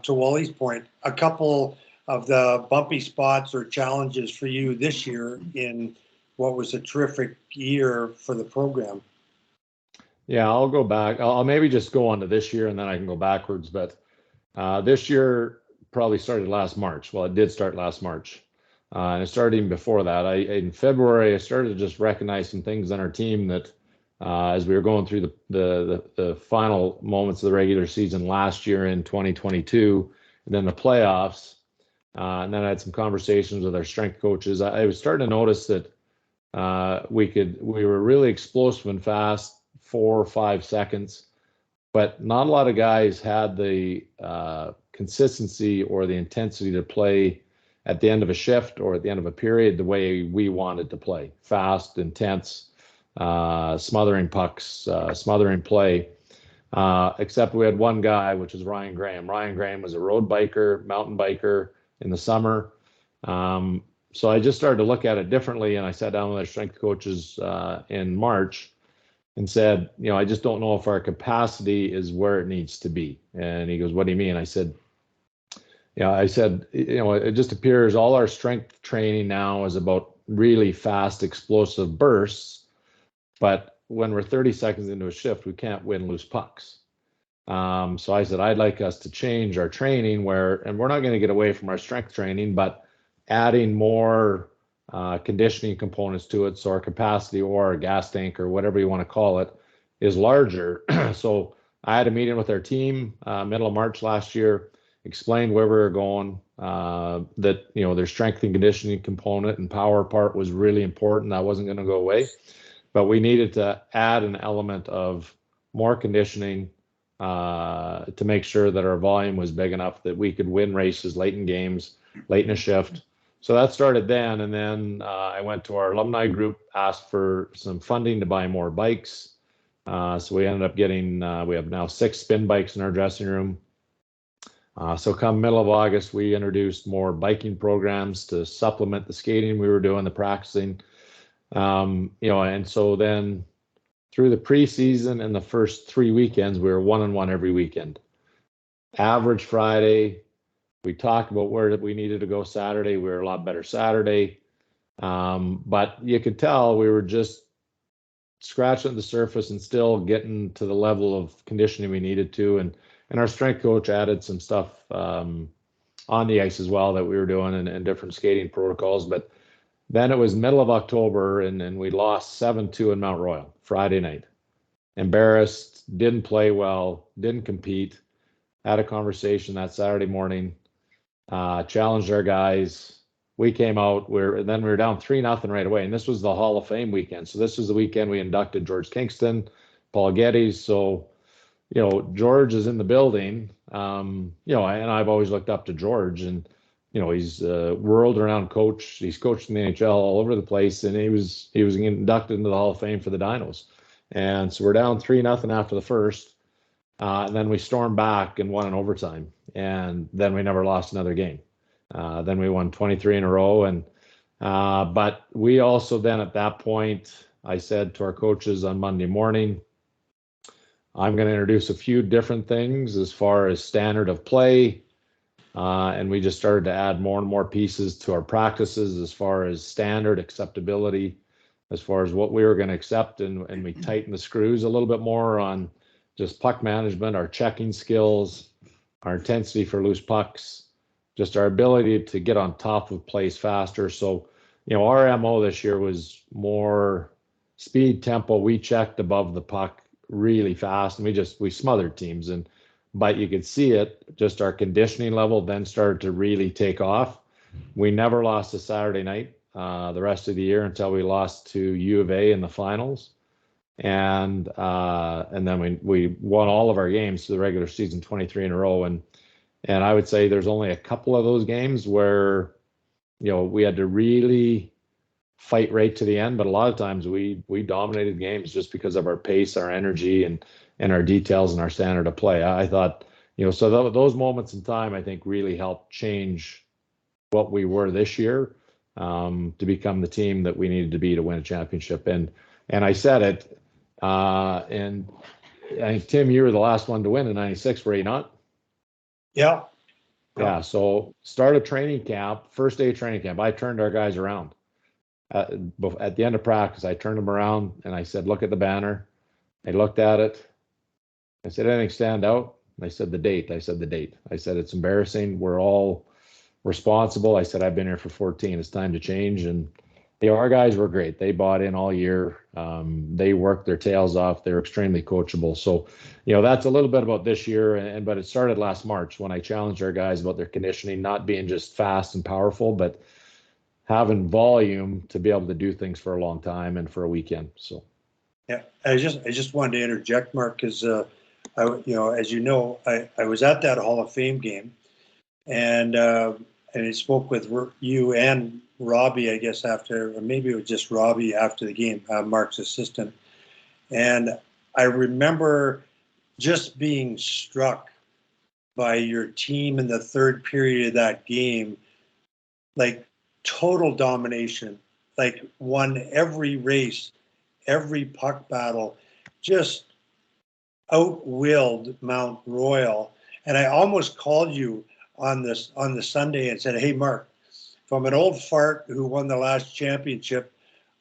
To Wally's point, a couple of the bumpy spots or challenges for you this year in what was a terrific year for the program? Yeah, I'll go back. I'll maybe just go on to this year and then I can go backwards. But this year probably started last March. Well, it did start last March. And it started even before that. In February, I started to just recognize some things on our team that as we were going through the final moments of the regular season last year in 2022, and then the playoffs, and then I had some conversations with our strength coaches. I was starting to notice that we were really explosive and fast, 4 or 5 seconds, but not a lot of guys had the consistency or the intensity to play at the end of a shift or at the end of a period the way we wanted to play, fast, intense, smothering pucks, smothering play, except we had one guy, which is Ryan Graham. Ryan Graham was a road biker, mountain biker in the summer. So I just started to look at it differently, and I sat down with our strength coaches in March and said, I just don't know if our capacity is where it needs to be. And he goes, what do you mean? I said, it just appears all our strength training now is about really fast, explosive bursts. But when we're 30 seconds into a shift, we can't win loose pucks. So I said, I'd like us to change our training and we're not going to get away from our strength training, but adding more conditioning components to it. So our capacity or our gas tank or whatever you want to call it is larger. So I had a meeting with our team middle of March last year, explained where we were going, that, their strength and conditioning component and power part was really important. That wasn't going to go away, but we needed to add an element of more conditioning to make sure that our volume was big enough that we could win races late in games, late in a shift. So that started then. And then I went to our alumni group, asked for some funding to buy more bikes. So we ended up getting, we have now 6 spin bikes in our dressing room. So come middle of August, we introduced more biking programs to supplement the skating we were doing, the practicing. And so then through the preseason and the first 3 weekends, we were 1-1 every weekend. Average Friday, we talked about where we needed to go Saturday. We were a lot better Saturday. But you could tell we were just scratching the surface and still getting to the level of conditioning we needed to. And our strength coach added some stuff on the ice as well that we were doing and different skating protocols. But then it was middle of October, and we lost 7-2 in Mount Royal Friday night. Embarrassed, didn't play well, didn't compete. Had a conversation that Saturday morning, challenged our guys. We came out, we were down 3-0 right away. And this was the Hall of Fame weekend. So this was the weekend we inducted George Kingston, Paul Geddes. So, George is in the building, and I've always looked up to George, and, he's a world-renowned coach. He's coached in the NHL all over the place, and he was inducted into the Hall of Fame for the Dinos. And so we're down 3-0 after the first, and then we stormed back and won in overtime, and then we never lost another game. Then we won 23 in a row, and but we also then at that point, I said to our coaches on Monday morning, I'm going to introduce a few different things as far as standard of play. And we just started to add more and more pieces to our practices as far as standard acceptability, as far as what we were going to accept. And we tightened the screws a little bit more on just puck management, our checking skills, our intensity for loose pucks, just our ability to get on top of plays faster. So, our MO this year was more speed, tempo. We checked above the puck really fast, and we smothered teams, but you could see it, just our conditioning level then started to really take off. We never lost a Saturday night the rest of the year until we lost to U of A in the finals, and then we won all of our games through the regular season, 23 in a row, and I would say there's only a couple of those games where we had to really fight right to the end, but a lot of times we dominated games just because of our pace, our energy, and our details and our standard of play. I thought, so those moments in time, I think, really helped change what we were this year to become the team that we needed to be to win a championship. And I said it, and I think, Tim, you were the last one to win in '96, were you not? Yeah. Yeah. So start a training camp, first day of training camp. I turned our guys around at the end of practice. I turned them around and I said, look at the banner. They looked at it. I said, anything stand out? I said, the date. I said, the date. I said, it's embarrassing. We're all responsible. I said, I've been here for 14. It's time to change. And our guys were great. They bought in all year. They worked their tails off. They're extremely coachable. So, that's a little bit about this year. But it started last March when I challenged our guys about their conditioning, not being just fast and powerful, but having volume to be able to do things for a long time and for a weekend. So, yeah, I just wanted to interject, Mark, because as you know, I was at that Hall of Fame game, and I spoke with you and Robbie, I guess, after, or maybe it was just Robbie after the game, Mark's assistant. And I remember just being struck by your team in the third period of that game, like total domination, like won every race, every puck battle, just outwilled Mount Royal. And I almost called you on the Sunday and said, "Hey, Mark, from an old fart who won the last championship,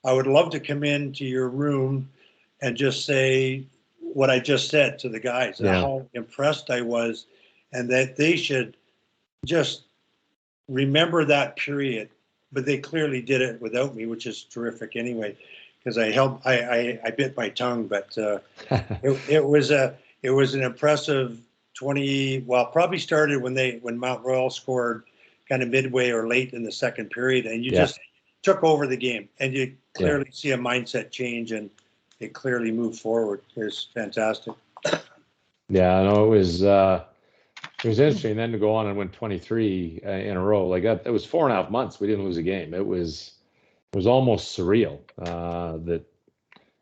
I would love to come into your room and just say what I just said to the guys and how impressed I was, and that they should just remember that period." But they clearly did it without me, which is terrific anyway, because I bit my tongue, but it was an impressive 20. Well, probably started when Mount Royal scored kind of midway or late in the second period, and you just took over the game, and you clearly see a mindset change, and it clearly moved forward. It was fantastic. Yeah, no, it was interesting then to go on and win 23 in a row like that. It was 4.5 months. We didn't lose a game. It was almost surreal that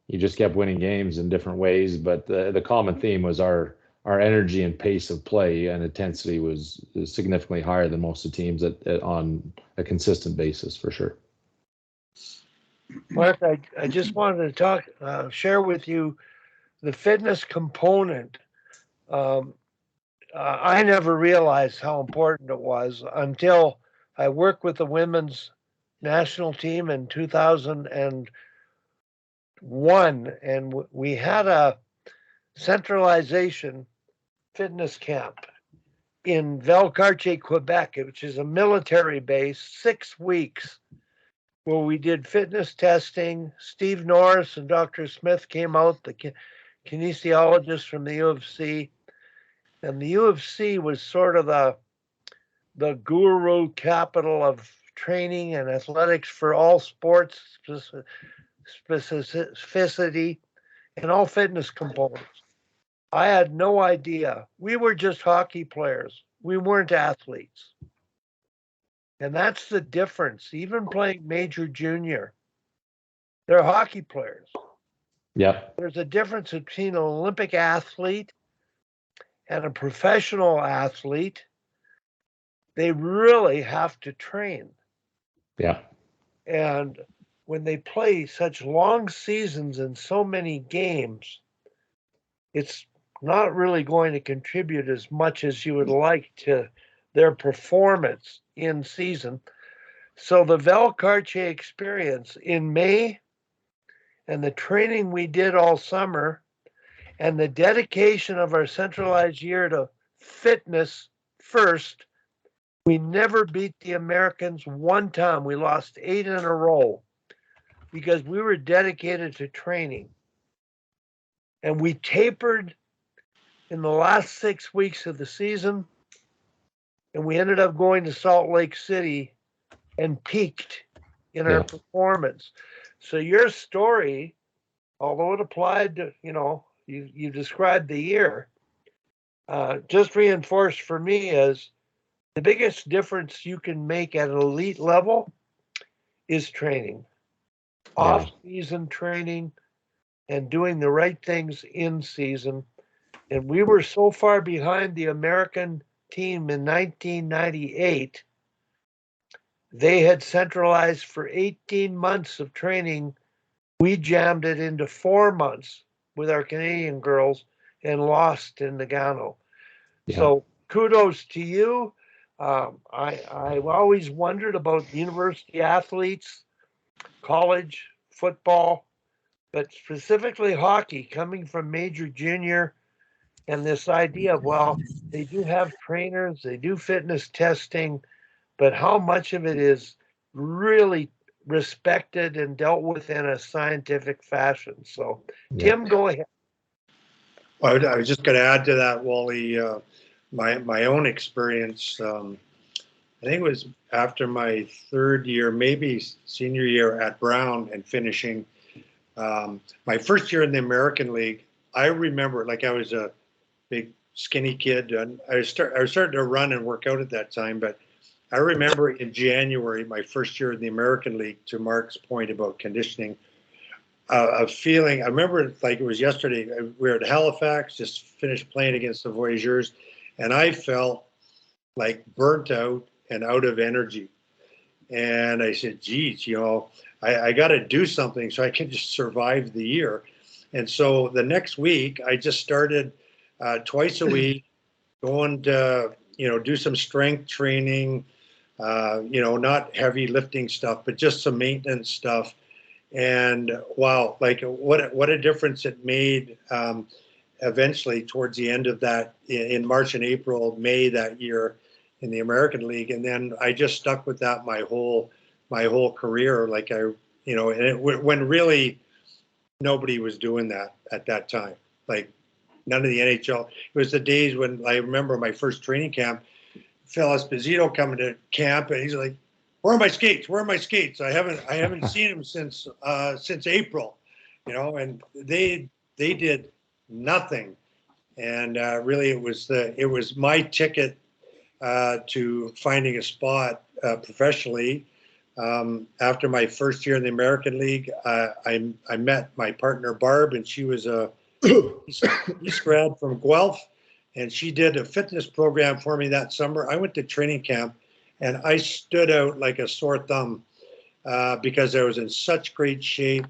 you just kept winning games in different ways. But the common theme was our energy and pace of play and intensity was significantly higher than most of the teams on a consistent basis, for sure. Mark, I just wanted to share with you the fitness component. I never realized how important it was until I worked with the women's national team in 2001, and we had a centralization fitness camp in Valcartier, Quebec, which is a military base, 6 weeks, where we did fitness testing. Steve Norris and Dr. Smith came out, the kinesiologist from the U of C. And the U of C was sort of the guru capital of training and athletics for all sports specificity and all fitness components. I had no idea. We were just hockey players. We weren't athletes. And that's the difference. Even playing major junior, they're hockey players. Yeah. There's a difference between an Olympic athlete and a professional athlete. They really have to train. Yeah. And when they play such long seasons and so many games, it's not really going to contribute as much as you would like to their performance in season. So the Valcartier experience in May and the training we did all summer and the dedication of our centralized year to fitness first, we never beat the Americans one time. We lost 8 in a row because we were dedicated to training. And we tapered in the last 6 weeks of the season, and we ended up going to Salt Lake City and peaked in our performance. So your story, although it applied to, you described the year, just reinforced for me is the biggest difference you can make at an elite level is training, off-season training, and doing the right things in season. And we were so far behind the American team in 1998. They had centralized for 18 months of training. We jammed it into 4 months with our Canadian girls and lost in Nagano. Yeah. So kudos to you. I've always wondered about university athletes, college football, but specifically hockey, coming from major, junior, and this idea of, well, they do have trainers, they do fitness testing, but how much of it is really respected and dealt with in a scientific fashion? So, Yeah. Tim, go ahead. I was just going to add to that, Wally. My own experience. I think it was after my third year, maybe senior year at Brown, and finishing my first year in the American League. I remember, like, I was a big skinny kid, and I was starting to run and work out at that time. But I remember in January, my first year in the American League, to Mark's point about conditioning, a feeling. I remember it like it was yesterday. We were at Halifax, just finished playing against the Voyageurs, and I felt like burnt out and out of energy. And I said, geez, I got to do something so I can just survive the year. And so the next week, I just started twice a week going to, do some strength training, not heavy lifting stuff, but just some maintenance stuff. And wow, like what a difference it made eventually towards the end of that in March and April, May that year in the American League. And then I just stuck with that my whole career. Like when really nobody was doing that at that time, like none of the NHL. It was the days when I remember my first training camp, Phil Esposito coming to camp, and he's like, "Where are my skates? Where are my skates? I haven't seen them since April," and they did nothing. And really, it was my ticket to finding a spot professionally. After my first year in the American League, I met my partner Barb, and she was a East grad from Guelph, and she did a fitness program for me that summer. I went to training camp, and I stood out like a sore thumb because I was in such great shape,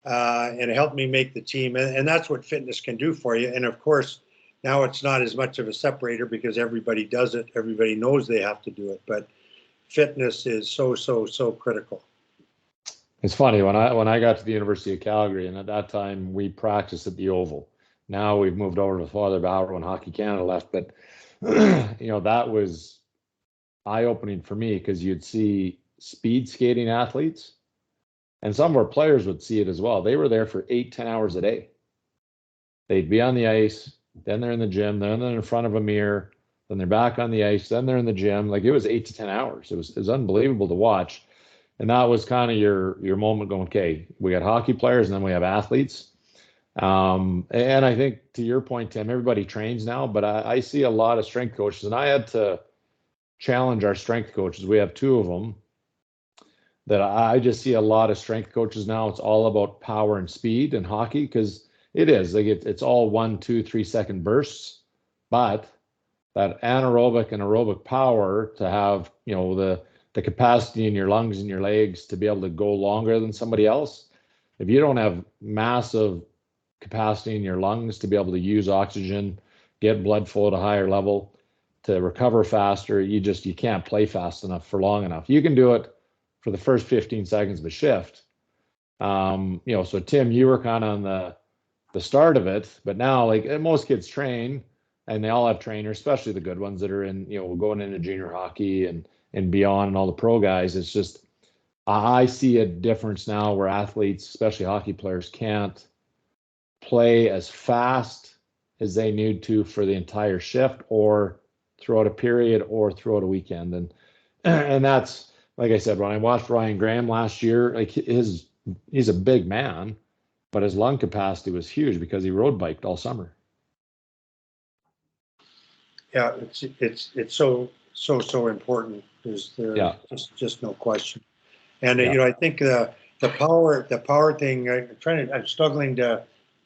and it helped me make the team. And that's what fitness can do for you. And of course, now it's not as much of a separator because everybody does it. Everybody knows they have to do it. But fitness is so critical. It's funny when I got to the University of Calgary, and at that time we practiced at the Oval. Now we've moved over to Father Bauer when Hockey Canada left, but that was eye-opening for me because you'd see speed skating athletes, and some of our players would see it as well. They were there for 8-10 hours a day. They'd be on the ice, then they're in the gym, then they're in front of a mirror, then they're back on the ice, then they're in the gym. Like, it was 8 to 10 hours. It was unbelievable to watch. And that was kind of your moment going, okay, we got hockey players and then we have athletes. And I think to your point, Tim, everybody trains now, but I see a lot of strength coaches, and I had to challenge our strength coaches. We have two of them that I just see a lot of strength coaches now. It's all about power and speed in hockey, because it is like it's all 1, 2, 3 second bursts, but that anaerobic and aerobic power to have, the capacity in your lungs and your legs to be able to go longer than somebody else. If you don't have massive capacity in your lungs to be able to use oxygen, get blood flow at a higher level, to recover faster, you can't play fast enough for long enough. You can do it for the first 15 seconds of a shift. So Tim, you were kind of on the start of it, but now, like, most kids train, and they all have trainers, especially the good ones that are in, going into junior hockey and beyond, and all the pro guys. It's just, I see a difference now where athletes, especially hockey players, can't play as fast as they need to for the entire shift, or throughout a period, or throughout a weekend. And that's, like I said, when I watched Ryan Graham last year, like, he's a big man, but his lung capacity was huge because he road biked all summer. Yeah, it's so important. There's just no question. And I think the power thing. I'm struggling to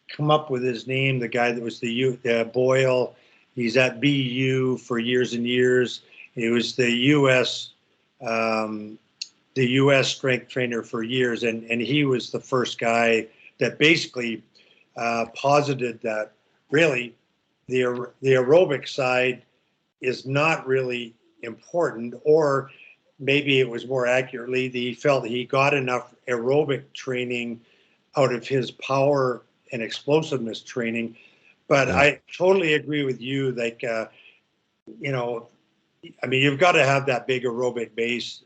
come up with his name. The guy that was the Boyle. He's at BU for years and years. He was the U.S. Strength trainer for years, and he was the first guy that basically posited that really the aerobic side is not really important, or maybe it was more accurately that he felt he got enough aerobic training out of his power and explosiveness training. But Yeah. I totally agree with you. Like, you know, I mean, you've got to have that big aerobic base.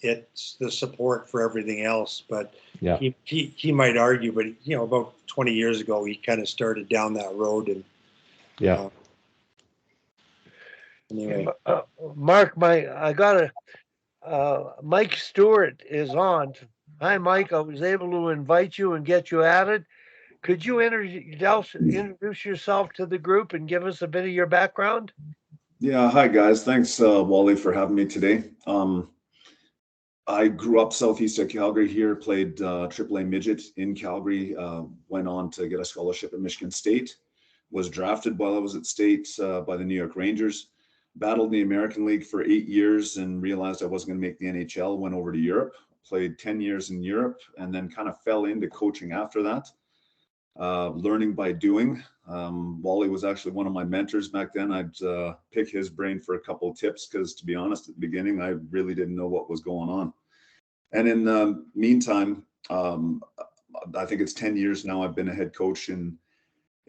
It's the support for everything else. But Yeah. he might argue, but you know, about 20 years ago, he kind of started down that road. And Yeah. anyway, Mark, Mike Stewart is on. Hi, Mike. I was able to invite you and get you added. Could you introduce yourself to the group and give us a bit of your background? Yeah, hi guys. Thanks, Wally, for having me today. I grew up southeast of Calgary here, played AAA midget in Calgary, went on to get a scholarship at Michigan State, was drafted while I was at State by the New York Rangers, battled in the American League for 8 years and realized I wasn't going to make the NHL, went over to Europe, played 10 years in Europe, and then kind of fell into coaching after that. Learning by doing. Wally was actually one of my mentors back then. I'd pick his brain for a couple of tips because, to be honest, at the beginning, I really didn't know what was going on. And in the meantime, I think it's 10 years now I've been a head coach in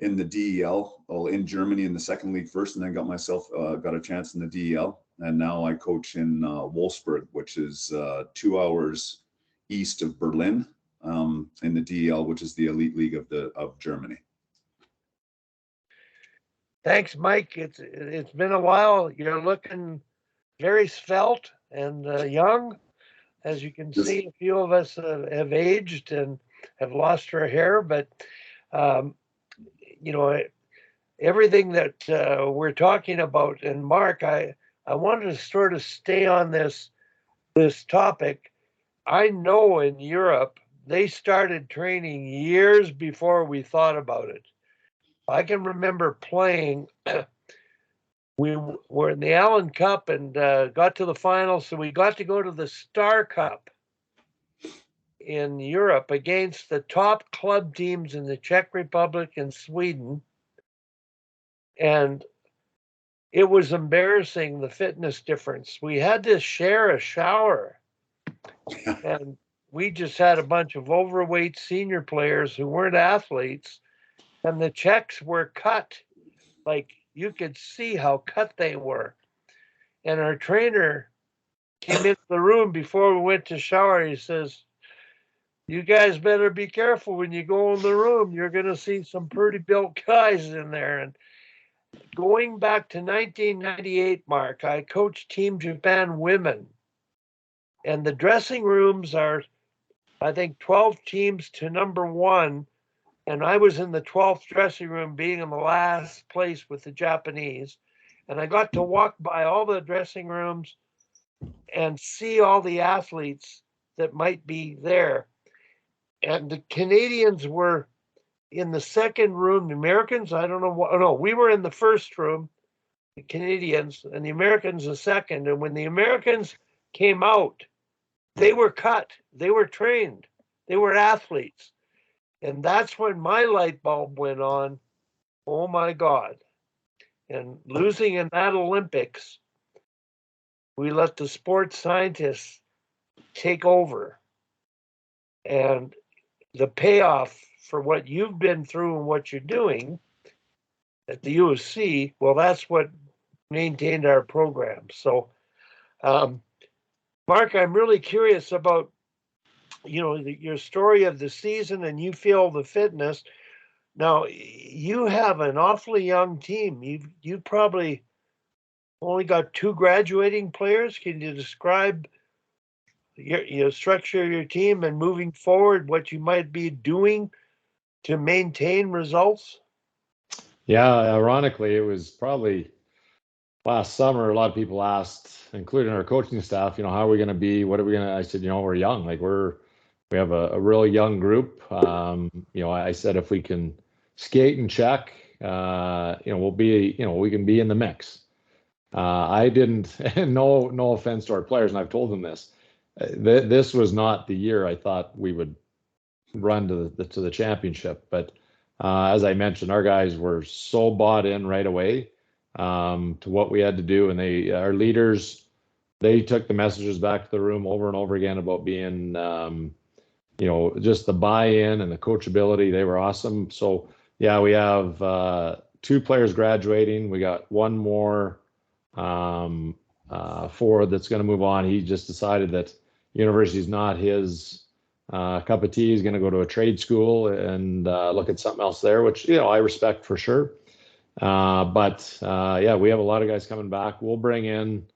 the DEL, well, in Germany in the second league first, and then got a chance in the DEL. And now I coach in Wolfsburg, which is 2 hours east of Berlin. In the DEL, which is the elite league of Germany. Thanks, Mike. It's been a while. You're looking very svelte and young. As you can see, a few of us have aged and have lost our hair, but you know, everything that we're talking about. And Mark, I wanted to sort of stay on this topic. I know in Europe, they started training years before we thought about it. I can remember playing. We were in the Allen Cup and got to the finals, so we got to go to the Star Cup in Europe against the top club teams in the Czech Republic and Sweden. And it was embarrassing, the fitness difference. We had to share a shower. And we just had a bunch of overweight senior players who weren't athletes, and the Czechs were cut. Like, you could see how cut they were. And our trainer came into the room before we went to shower. He says, "You guys better be careful when you go in the room. You're going to see some pretty built guys in there." And going back to 1998, Mark, I coached Team Japan women. And the dressing rooms are, I think, 12 teams to number 1. And I was in the 12th dressing room, being in the last place with the Japanese. And I got to walk by all the dressing rooms and see all the athletes that might be there. And the Canadians were in the second room. The Americans, I don't know what, no, we were in the first room, the Canadians, and the Americans the second. And when the Americans came out, they were cut, they were trained, they were athletes. And that's when my light bulb went on. Oh my God. And losing in that Olympics, we let the sports scientists take over. And the payoff for what you've been through and what you're doing at the USC, well, that's what maintained our program. So, Mark, I'm really curious about, your story of the season, and you feel the fitness. Now, you have an awfully young team. You've probably only got 2 graduating players. Can you describe your structure of your team and moving forward, what you might be doing to maintain results? Yeah, ironically, it was probably last summer. A lot of people asked, including our coaching staff, how are we going to be? What are we going to? I said, we're young. Like we have a really young group. I said if we can skate and check, we'll be, we can be in the mix. I didn't, and no offense to our players, and I've told them this. This was not the year I thought we would run to the championship. But as I mentioned, our guys were so bought in right away. to what we had to do. And our leaders, they took the messages back to the room over and over again about being, just the buy-in and the coachability. They were awesome. So yeah, we have 2 players graduating. We got one more forward that's going to move on. He just decided that university is not his cup of tea. He's going to go to a trade school and look at something else there, which, I respect for sure. But yeah, we have a lot of guys coming back. We'll bring in,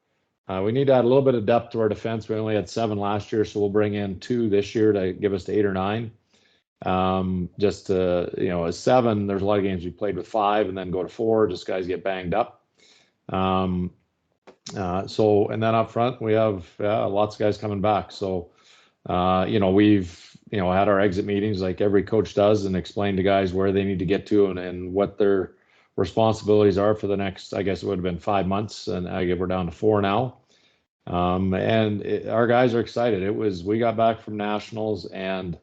we need to add a little bit of depth to our defense. We only had 7 last year, so we'll bring in 2 this year to give us to 8 or 9. Just to, 7, there's a lot of games we played with 5 and then go to 4, just guys get banged up. And then up front, we have lots of guys coming back. So, we've, had our exit meetings like every coach does and explain to guys where they need to get to and what their responsibilities are for the next, I guess it would have been 5 months. And I guess we're down to 4 now. Our guys are excited. We got back from nationals and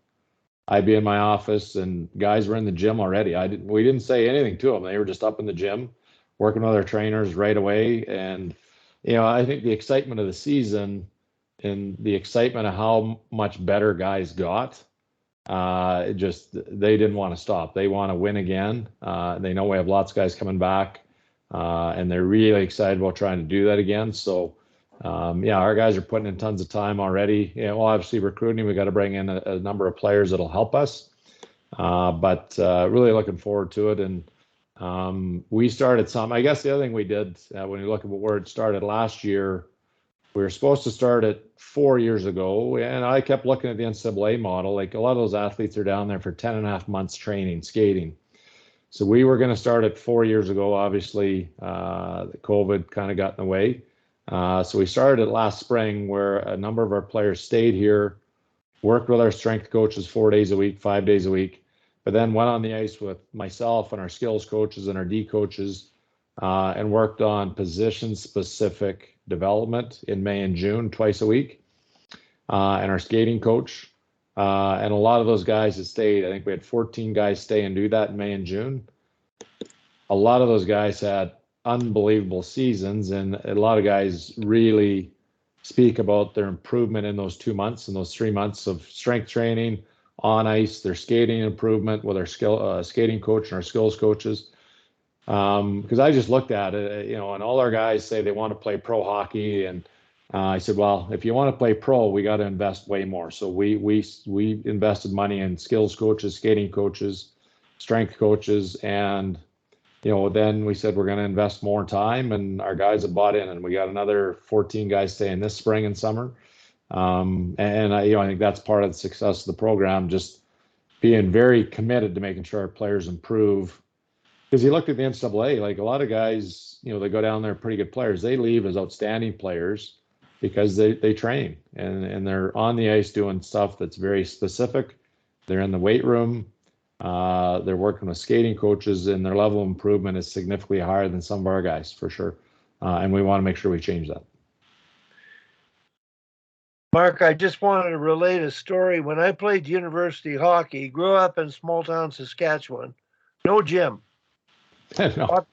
I'd be in my office and guys were in the gym already. We didn't say anything to them. They were just up in the gym working with our trainers right away. And, I think the excitement of the season and the excitement of how much better guys got, they didn't want to stop. They want to win again. They know we have lots of guys coming back, and they're really excited about trying to do that again. So, our guys are putting in tons of time already. Obviously recruiting, we got to bring in a number of players that'll help us, but really looking forward to it. And we started I guess the other thing we did when you look at where it started last year, we were supposed to start it 4 years ago, and I kept looking at the NCAA model. Like a lot of those athletes are down there for 10 and a half months training, skating. So we were going to start it 4 years ago. Obviously, the COVID kind of got in the way. So we started it last spring where a number of our players stayed here, worked with our strength coaches 4 days a week, 5 days a week, but then went on the ice with myself and our skills coaches and our D coaches and worked on position-specific development in May and June twice a week, and our skating coach. And a lot of those guys that stayed, I think we had 14 guys stay and do that in May and June. A lot of those guys had unbelievable seasons, and a lot of guys really speak about their improvement in those 2 months and those 3 months of strength training on ice, their skating improvement with our skating coach and our skills coaches. Because I just looked at it, and all our guys say they want to play pro hockey, and I said, well, if you want to play pro, we got to invest way more. So we invested money in skills coaches, skating coaches, strength coaches, and then we said we're going to invest more time, and our guys have bought in, and we got another 14 guys staying this spring and summer. And I think that's part of the success of the program, just being very committed to making sure our players improve. Because you look at the NCAA, like a lot of guys, they go down there, pretty good players. They leave as outstanding players because they train and they're on the ice doing stuff that's very specific. They're in the weight room. They're working with skating coaches, and their level of improvement is significantly higher than some of our guys, for sure. And we want to make sure we change that. Mark, I just wanted to relate a story. When I played university hockey, grew up in small town Saskatchewan, no gym. No.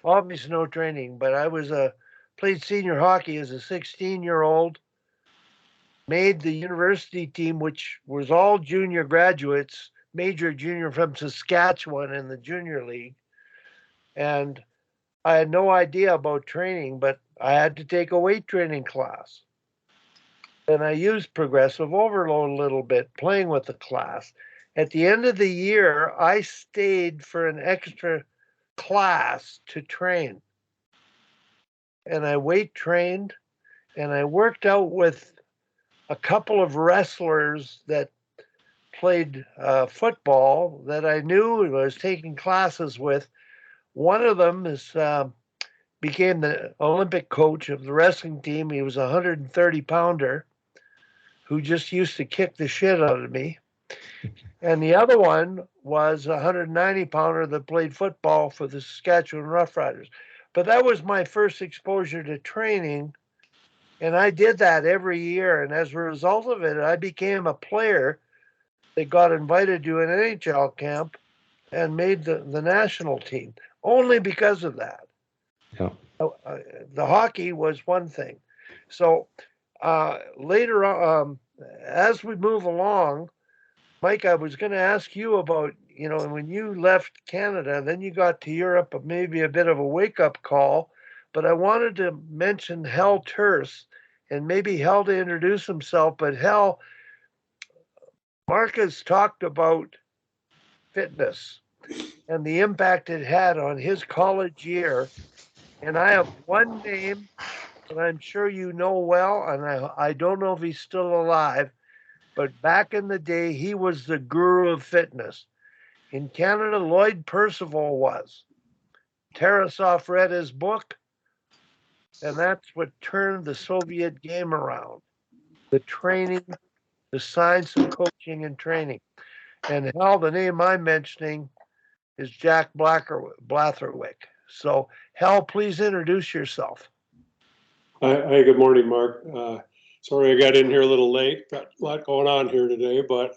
Obviously no training, but I played senior hockey as a 16-year-old, made the university team, which was all junior graduates, major junior from Saskatchewan in the junior league. And I had no idea about training, but I had to take a weight training class. And I used progressive overload a little bit, playing with the class. At the end of the year, I stayed for an extra class to train. And I weight trained, and I worked out with a couple of wrestlers that played football that I knew and was taking classes with. One of them became the Olympic coach of the wrestling team. He was a 130-pounder who just used to kick the shit out of me. And the other one was a 190-pounder that played football for the Saskatchewan Roughriders. But that was my first exposure to training, and I did that every year. And as a result of it, I became a player that got invited to an NHL camp and made the national team, only because of that. Yeah. The hockey was one thing. So later on, as we move along, Mike, I was going to ask you about, when you left Canada, then you got to Europe, maybe a bit of a wake-up call, but I wanted to mention Hal Terse and maybe Hal to introduce himself. But Hal, Mark has talked about fitness and the impact it had on his college year. And I have one name that I'm sure you know well, and I don't know if he's still alive, but back in the day, he was the guru of fitness. In Canada, Lloyd Percival was. Tarasov read his book, and that's what turned the Soviet game around. The training, the science of coaching and training. And Hal, the name I'm mentioning is Jack Blatherwick. So, Hal, please introduce yourself. Hi, good morning, Mark. Sorry I got in here a little late. Got a lot going on here today, but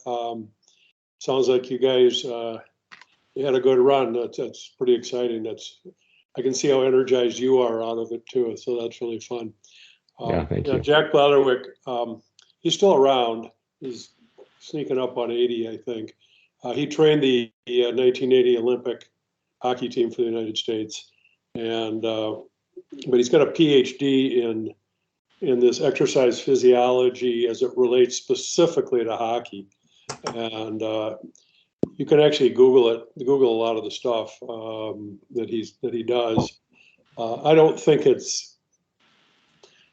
sounds like you guys you had a good run. That's pretty exciting. I can see how energized you are out of it too. So that's really fun. Yeah, thank you. Jack Blatherwick, he's still around. He's sneaking up on 80, I think. He trained the 1980 Olympic hockey team for the United States, and but he's got a PhD in this exercise physiology as it relates specifically to hockey, and you can actually Google a lot of the stuff that he does. I don't think it's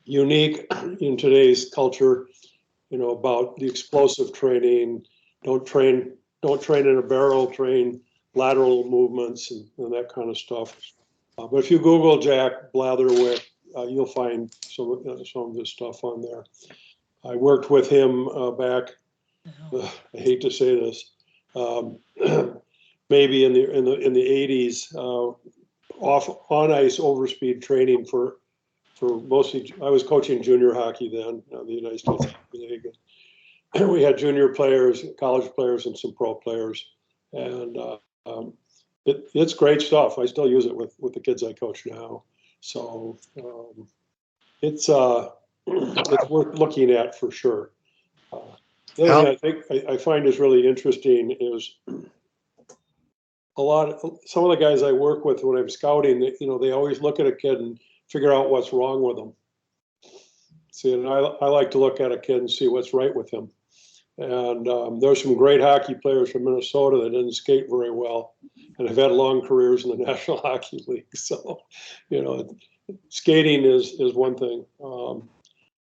unique in today's culture, about the explosive training. Don't train in a barrel, train lateral movements and that kind of stuff. But if you Google Jack Blatherwick, you'll find some of this stuff on there. I worked with him back. I hate to say this, maybe in the 80s, on ice overspeed training for mostly. I was coaching junior hockey then, the United States Hockey League. We had junior players, college players, and some pro players, and it's great stuff. I still use it with the kids I coach now. So it's worth looking at for sure. The other thing I find is really interesting is some of the guys I work with when I'm scouting, they always look at a kid and figure out what's wrong with them. See, and I like to look at a kid and see what's right with him. And there's some great hockey players from Minnesota that didn't skate very well and have had long careers in the National Hockey League. So, skating is one thing.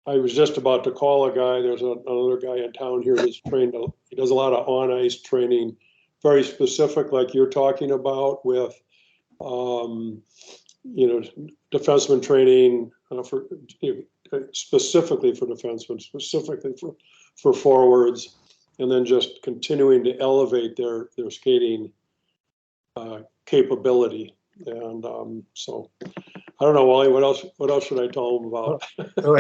I was just about to call a guy. There's another guy in town here that's trained. He does a lot of on-ice training, very specific, like you're talking about, with defenseman training specifically for defensemen, specifically for forwards, and then just continuing to elevate their skating capability. And so, I don't know, Wally. What else should I tell them about?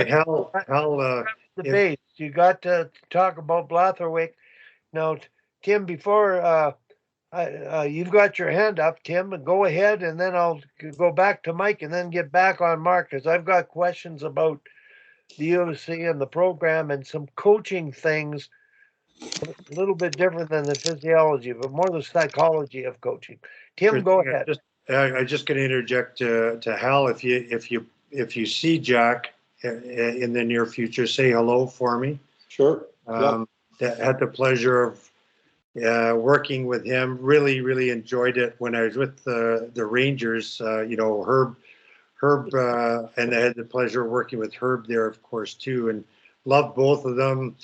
Hal, Debate. You got to talk about Blatherwick. Now, Tim, before you've got your hand up, Tim, and go ahead, and then I'll go back to Mike and then get back on Mark, because I've got questions about the UFC and the program and some coaching things, a little bit different than the physiology, but more the psychology of coaching. Tim, go ahead. I'm just going to interject to Hal. If you see Jack in the near future, say hello for me. Sure. Had the pleasure of working with him. Really enjoyed it when I was with the Rangers. Herb, and I had the pleasure of working with Herb there, of course, too, and loved both of them.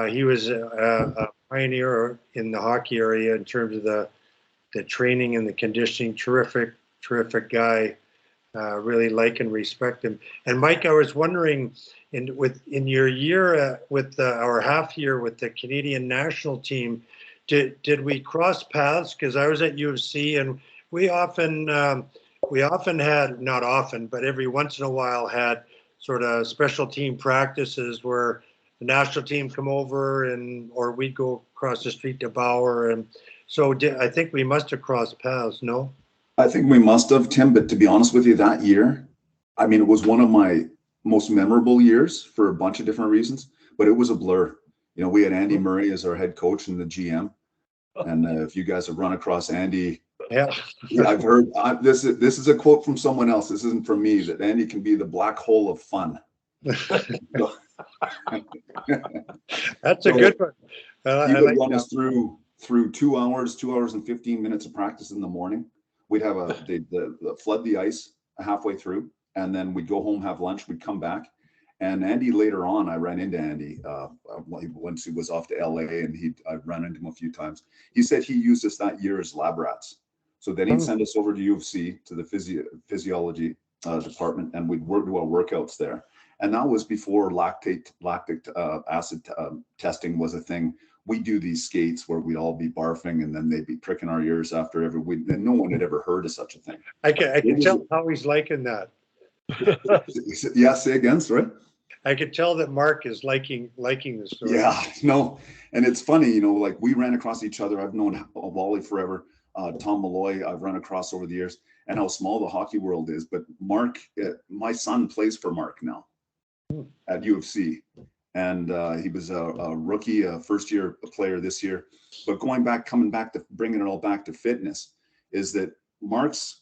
He was a pioneer in the hockey area in terms of the training and the conditioning. Terrific guy. Really like and respect him. And Mike, I was wondering, in your year our half year with the Canadian national team, did we cross paths? Because I was at UFC, and we often had, not often, but every once in a while had sort of special team practices where the national team come over or we'd go across the street to Bauer. And so I think we must have crossed paths, no? I think we must have, Tim, but to be honest with you, that year, I mean, it was one of my most memorable years for a bunch of different reasons, but it was a blur. You know, we had Andy Murray as our head coach and the GM. And if you guys have run across Andy, Yeah. I've heard this is a quote from someone else. This isn't from me, that Andy can be the black hole of fun. That's a good one. He I would like run that. us through 2 hours and 15 minutes of practice in the morning. We'd have the flood the ice halfway through, and then we'd go home, have lunch, we'd come back. And Andy, later on, I ran into Andy once he was off to LA, and I ran into him a few times. He said he used us that year as lab rats. So then he'd send us over to U of C to the physiology department, and we'd do our workouts there. And that was before lactic acid testing was a thing. We do these skates where we'd all be barfing, and then they'd be pricking our ears after every week. And no one had ever heard of such a thing. I can tell how he's liking that. Yeah, say again, sorry. I could tell that Mark is liking the story. Yeah, no, and it's funny, you know, like we ran across each other. I've known Wally forever. Tom Malloy, I've run across over the years, and how small the hockey world is. But Mark, my son plays for Mark now at U of C. And he was a rookie, a first-year player this year. But coming back to bringing it all back to fitness, is that Mark's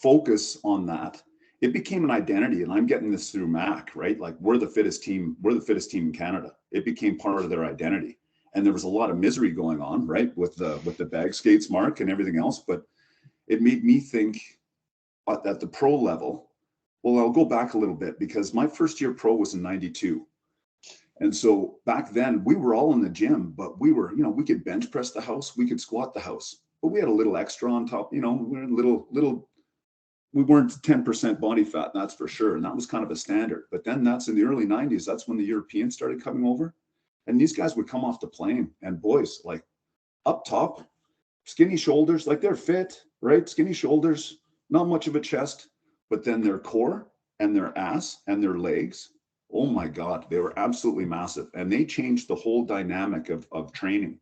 focus on that, it became an identity. And I'm getting this through Mac, right? Like we're the fittest team in Canada. It became part of their identity. And there was a lot of misery going on, right, with the bag skates, Mark, and everything else. But it made me think at the pro level. Well, I'll go back a little bit, because my first year pro was in 92. And so back then we were all in the gym, but we were, you know, we could bench press the house, we could squat the house, but we had a little extra on top, you know, we were we weren't 10% body fat, that's for sure. And that was kind of a standard. But then that's in the early 90s, that's when the Europeans started coming over. And these guys would come off the plane, and boys, like up top, skinny shoulders, like they're fit, right? Skinny shoulders, not much of a chest. But then their core and their ass and their legs, oh my God, they were absolutely massive. And they changed the whole dynamic of training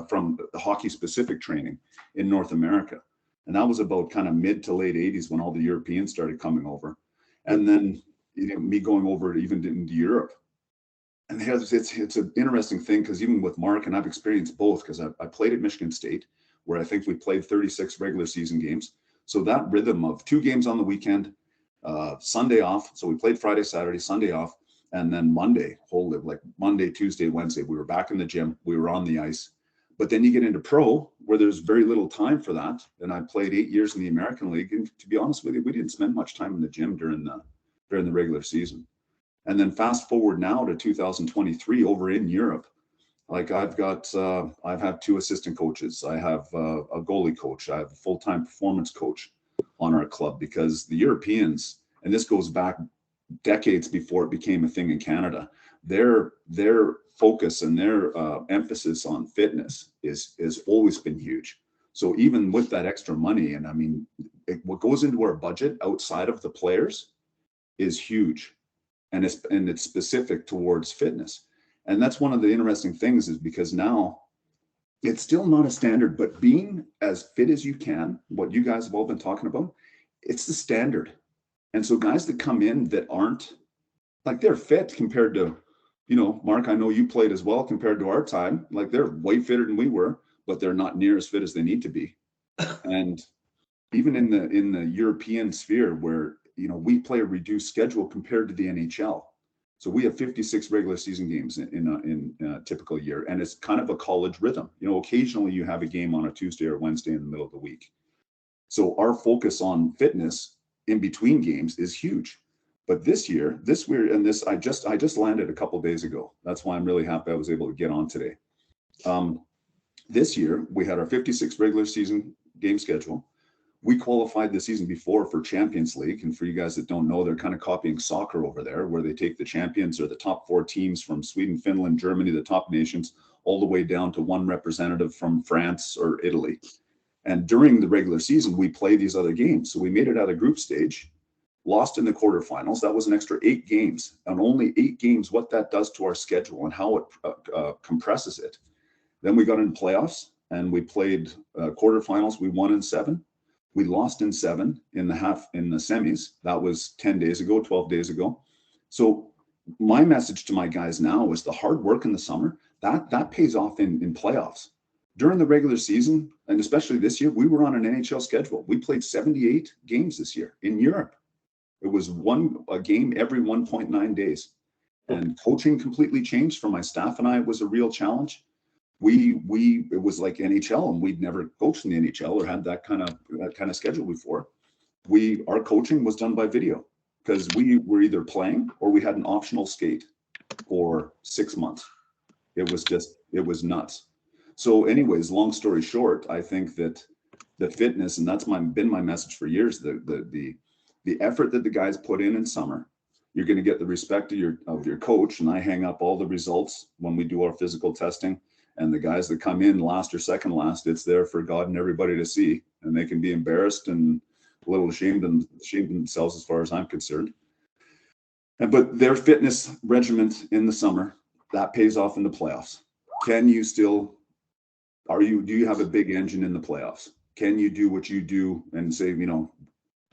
from the hockey specific training in North America. And that was about kind of mid to late 80s when all the Europeans started coming over. And then, you know, me going over even into Europe. And it's an interesting thing, because even with Mark, and I've experienced both, because I played at Michigan State, where I think we played 36 regular season games. So that rhythm of 2 games on the weekend, Sunday off. So we played Friday, Saturday, Sunday off. And then Monday, like Monday, Tuesday, Wednesday, we were back in the gym. We were on the ice. But then you get into pro, where there's very little time for that. And I played 8 years in the American League. And to be honest with you, we didn't spend much time in the gym during the regular season. And then fast forward now to 2023 over in Europe. Like I've had 2 assistant coaches. I have a goalie coach. I have a full-time performance coach on our club, because the Europeans, and this goes back decades before it became a thing in Canada, their focus and their emphasis on fitness is always been huge. So even with that extra money, and I mean, what goes into our budget outside of the players is huge, and it's specific towards fitness. And that's one of the interesting things, is because now it's still not a standard, but being as fit as you can, what you guys have all been talking about, it's the standard. And so guys that come in that aren't, like, they're fit compared to, you know, Mark, I know you played as well, compared to our time, like they're way fitter than we were, but they're not near as fit as they need to be. And even in the European sphere, where, you know, we play a reduced schedule compared to the NHL. So we have 56 regular season games in a typical year, and it's kind of a college rhythm. You know, occasionally you have a game on a Tuesday or Wednesday in the middle of the week. So our focus on fitness in between games is huge. But this year, I just landed a couple of days ago. That's why I'm really happy I was able to get on today. This year we had our 56 regular season game schedule. We qualified the season before for Champions League. And for you guys that don't know, they're kind of copying soccer over there, where they take the champions or the top 4 teams from Sweden, Finland, Germany, the top nations, all the way down to 1 representative from France or Italy. And during the regular season, we play these other games. So we made it out of group stage, lost in the quarterfinals. That was an extra 8 games, and only 8 games, what that does to our schedule and how it compresses it. Then we got into playoffs, and we played quarterfinals. We won in 7. We lost in 7 in the semis. That was 10 days ago, 12 days ago. So my message to my guys now is the hard work in the summer, that pays off in playoffs. During the regular season, and especially this year, we were on an NHL schedule. We played 78 games this year in Europe. It was a game every 1.9 days. And coaching completely changed for my staff and I. It was a real challenge. It was like NHL, and we'd never coached in the NHL or had that kind of schedule before. Our coaching was done by video because we were either playing or we had an optional skate for 6 months. It was nuts. So anyways, long story short, I think that the fitness, and that's been my message for years, the effort that the guys put in summer, you're going to get the respect of your coach. And I hang up all the results when we do our physical testing, and the guys that come in last or second last, it's there for God and everybody to see, and they can be embarrassed and a little ashamed themselves as far as I'm concerned. But their fitness regiment in the summer, that pays off in the playoffs. Can you still, do you have a big engine in the playoffs? Can you do what you do and say,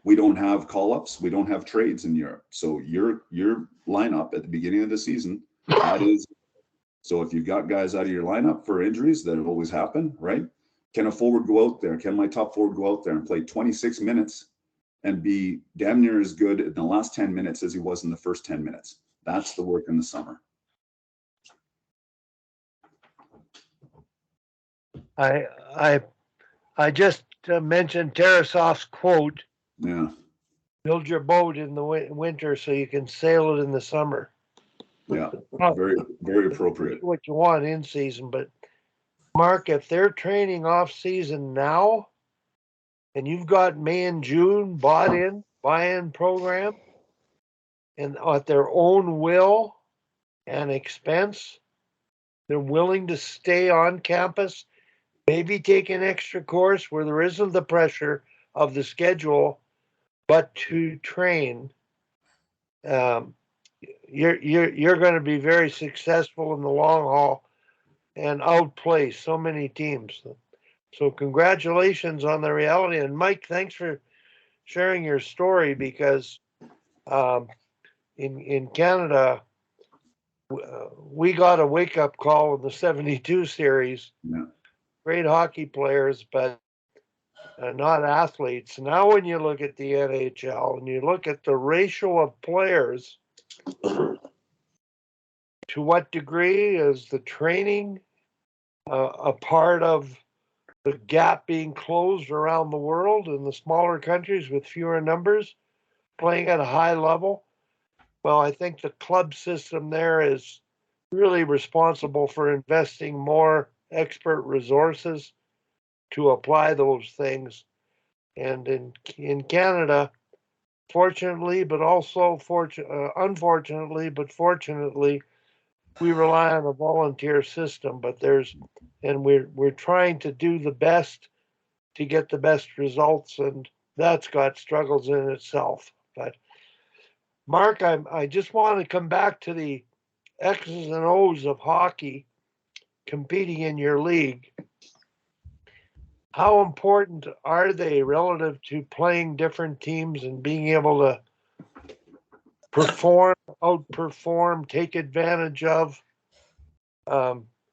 we don't have call-ups, we don't have trades in Europe. So your lineup at the beginning of the season, that is, so if you've got guys out of your lineup for injuries, that always happen, right? Can a forward go out there? Can my top forward go out there and play 26 minutes and be damn near as good in the last 10 minutes as he was in the first 10 minutes? That's the work in the summer. I just mentioned Tarasov's quote. Yeah. Build your boat in the winter so you can sail it in the summer. Yeah. Very, very appropriate. What you want in season, but Mark, if they're training off season now, and you've got May and June buy-in program, and at their own will and expense, they're willing to stay on campus, maybe take an extra course where there isn't the pressure of the schedule, but to train. You're going to be very successful in the long haul and outplay so many teams. So congratulations on the reality. And Mike, thanks for sharing your story, because in Canada, we got a wake-up call in the 72 series. Yeah. Great hockey players, but not athletes. Now when you look at the NHL and you look at the ratio of players, to what degree is the training a part of the gap being closed around the world in the smaller countries with fewer numbers playing at a high level? Well, I think the club system there is really responsible for investing more expert resources to apply those things. And in Canada, fortunately, but also unfortunately, but fortunately, we rely on a volunteer system. But we're trying to do the best to get the best results, and that's got struggles in itself. But Mark, I just want to come back to the X's and O's of hockey competing in your league. How important are they relative to playing different teams and being able to perform, outperform, take advantage of